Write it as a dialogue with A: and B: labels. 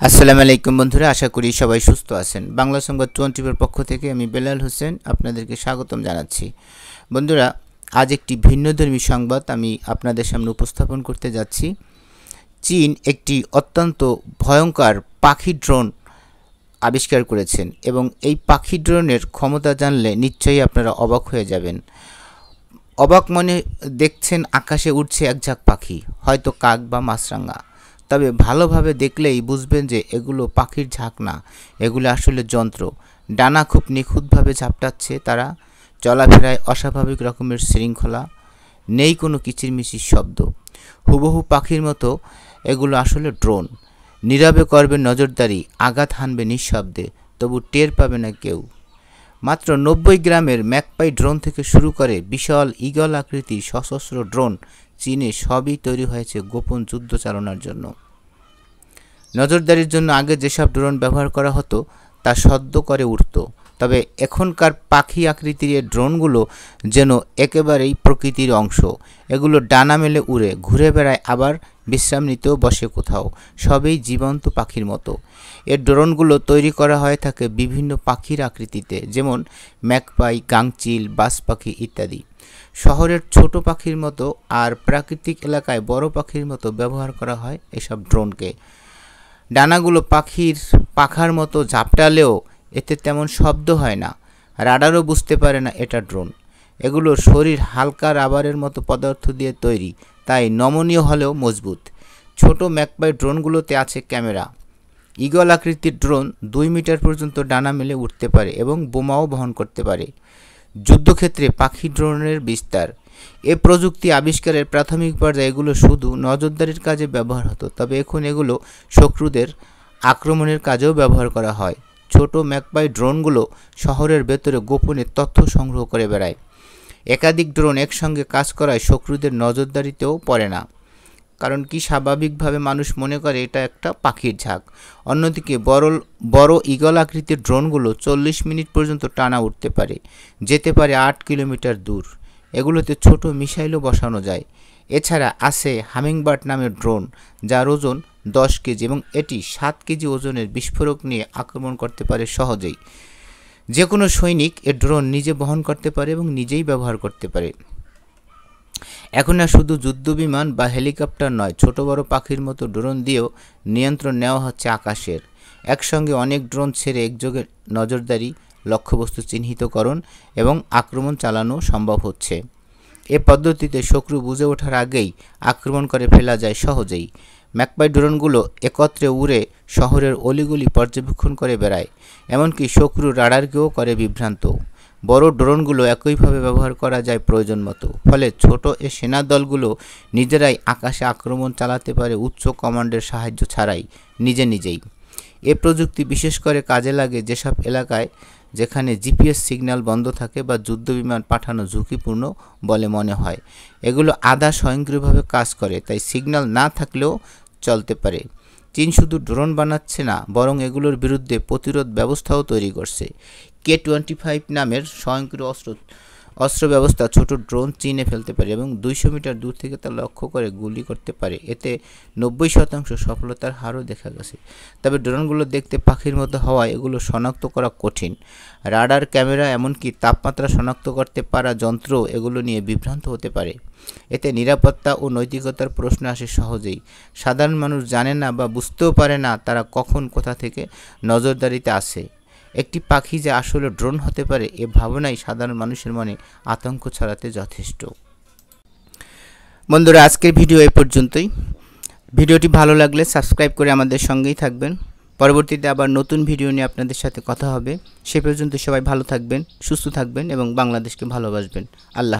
A: আসসালামু আলাইকুম বন্ধুরা, আশা করি সবাই সুস্থ আছেন। বাংলা সংবাদ 24 পক্ষ থেকে আমি বেলাল হোসেন আপনাদেরকে স্বাগতম জানাচ্ছি। বন্ধুরা, আজ একটি ভিন্নধর্মী সংবাদ আমি আপনাদের সামনে উপস্থাপন করতে যাচ্ছি। চীন একটি অত্যন্ত ভয়ঙ্কর পাখি ড্রোন আবিষ্কার করেছেন এবং এই পাখি ড্রোনের ক্ষমতা জানলে নিশ্চয়ই আপনারা অবাক হয়ে যাবেন। অবাক মনে দেখছেন আকাশে উড়ছে এক ঝাঁক পাখি, হয়তো কাক বা মাছরাঙা। তবে ভালোভাবে দেখলেই বুঝবেন যে এগুলো পাখির ঝাঁক না, এগুলো আসলে যন্ত্র। ডানা খুব নিখুঁতভাবে ঝাপটাচ্ছে তারা, চলাফেরায় অস্বাভাবিক রকমের শৃঙ্খলা, নেই কোনো কিচিরমিচির শব্দ। হুবহু পাখির মতো এগুলো আসলে ড্রোন। নীরবে করবে নজরদারি, আঘাত হানবে নিঃশব্দে, তবু টের পাবে না কেউ। মাত্র 90 গ্রামের ম্যাকপাই ড্রোন থেকে শুরু করে বিশাল ঈগল আকৃতির সশস্ত্র ড্রোন চীনে সবই তৈরি হয়েছে গোপন যুদ্ধ চালানোর জন্য। নজরদারির জন্য আগে যেসব ড্রোন ব্যবহার করা হতো তা সদ্য করে উড়ত, তবে এখনকার পাখি আকৃতির এই ড্রোনগুলো যেন একেবারেই প্রকৃতির অংশ। এগুলো ডানা মেলে উড়ে, ঘুরে বেড়ায়, আবার বিশ্রাম নিতেও বসে কোথাও, সবই জীবন্ত পাখির মতো। এই ড্রোনগুলো তৈরি করা হয়ে থাকে বিভিন্ন পাখির আকৃতিতে, যেমন ম্যাকপাই, গাংচিল, বাজ পাখি ইত্যাদি। শহরের ছোট পাখির মতো আর প্রাকৃতিক এলাকায় বড় পাখির মতো ব্যবহার করা হয় এসব ড্রোনকে। ডানাগুলো পাখির পাখার মতো ঝাপটালেও এতে তেমন শব্দ হয় না, রাডারও বুঝতে পারে না এটা ড্রোন। এগুলোর শরীর হালকা রাবারের মতো পদার্থ দিয়ে তৈরি, তাই নমনীয় হলেও মজবুত। ছোট ম্যাকপাই ড্রোনগুলোতে আছে ক্যামেরা। ঈগল আকৃতির ড্রোন 2 মিটার পর্যন্ত ডানা মেলে উঠতে পারে এবং বোমাও বহন করতে পারে। যুদ্ধক্ষেত্রে পাখি ড্রোনের বিস্তার। এ প্রযুক্তি আবিষ্কারের প্রাথমিক পর্যায়ে এগুলো শুধু নজরদারির কাজে ব্যবহার হতো, তবে এখন এগুলো শত্রুদের আক্রমণের কাজেও ব্যবহার করা হয়। ছোট ম্যাকপাই ড্রোনগুলো শহরের ভেতরে গোপনে তথ্য সংগ্রহ করে বেড়ায়। একাধিক ড্রোন একসঙ্গে কাজ করায় শত্রুদের নজরদারিতেও পড়ে না, কারণ কি স্বাভাবিকভাবে মানুষ মনে করে এটা একটা পাখির ঝাঁক। অন্যদিকে বড় ঈগল আকৃতির ড্রোনগুলো 40 মিনিট পর্যন্ত টানা উঠতে পারে, যেতে পারে 8 কিলোমিটার দূর। এগুলোতে ছোট মিসাইলও বসানো যায়। এছাড়া আছে হামিংবার্ড নামের ড্রোন, যার ওজন 10 কেজি এবং এটি 7 কেজি ওজনের বিস্ফোরক নিয়ে আক্রমণ করতে পারে সহজেই। যে কোনো সৈনিক এ ড্রোন নিজে বহন করতে পারে এবং নিজেই ব্যবহার করতে পারে। এখন আর শুধু যুদ্ধবিমান বা হেলিকপ্টার নয়, ছোট বড় পাখির মতো ড্রোন দিয়েও নিয়ন্ত্রণ নেওয়া হচ্ছে আকাশের। একসঙ্গে অনেক ড্রোন ছেড়ে একযোগে নজরদারি, লক্ষ্যবস্তু চিহ্নিতকরণ এবং আক্রমণ চালানো সম্ভব হচ্ছে। এ পদ্ধতিতে শত্রু বুঝে ওঠার আগেই আক্রমণ করে ফেলা যায় সহজেই। ম্যাকপাই ড্রোনগুলো একত্রে উড়ে শহরের অলিগলি পর্যবেক্ষণ করে বেড়ায়, এমনকি শত্রুর রাডারকেও করে বিভ্রান্ত। বড় ড্রোনগুলো একইভাবে ব্যবহার করা যায় প্রয়োজন মতো, ফলে ছোট এ সেনা দলগুলো নিজেরাই আকাশে আক্রমণ চালাতে পারে উচ্চ কমান্ডের সাহায্য ছাড়াই, নিজেই। এ প্রযুক্তি বিশেষ করে কাজে লাগে যেসব এলাকায় যেখানে জিপিএস সিগন্যাল বন্ধ থাকে বা যুদ্ধবিমান পাঠানো ঝুঁকিপূর্ণ বলে মনে হয়। এগুলো আধা স্বয়ংক্রিয়ভাবে কাজ করে, তাই সিগন্যাল না থাকলেও চলতে পারে। চীন শুধু ড্রোন বানাচ্ছে না, বরং এগুলোর বিরুদ্ধে প্রতিরোধ ব্যবস্থাও তৈরি করছে। K-25 নামের স্বয়ংক্রিয় অস্ত্র ব্যবস্থা ছোট ড্রোন চিনে ফেলতে পারে এবং 200 মিটার দূর থেকে তা লক্ষ্য করে গুলি করতে পারে। এতে 90% সফলতার হারও দেখা গেছে। তবে ড্রোনগুলো দেখতে পাখির মতো হওয়ায় এগুলো শনাক্ত করা কঠিন। রাডার, ক্যামেরা, এমনকি তাপমাত্রা শনাক্ত করতে পারা যন্ত্র এগুলো নিয়ে বিভ্রান্ত হতে পারে। এতে নিরাপত্তা ও নৈতিকতার প্রশ্ন আসে সহজেই। সাধারণ মানুষ জানে না বা বুঝতেও পারে না তারা কখন কোথা থেকে নজরদারিতে আসে। একটি পাখি যে আসলে ড্রোন হতে পারে, এ ভাবনাই সাধারণ মানুষের মনে আতঙ্ক ছড়াতে যথেষ্ট। বন্ধুরা, আজকের ভিডিও এই পর্যন্তই। ভিডিওটি ভালো লাগলে সাবস্ক্রাইব করে আমাদের সঙ্গেই থাকবেন। পরবর্তীতে আবার নতুন ভিডিও নিয়ে আপনাদের সাথে কথা হবে। সে পর্যন্ত সবাই ভালো থাকবেন, সুস্থ থাকবেন এবং বাংলাদেশকে ভালোবাসবেন। আল্লাহ।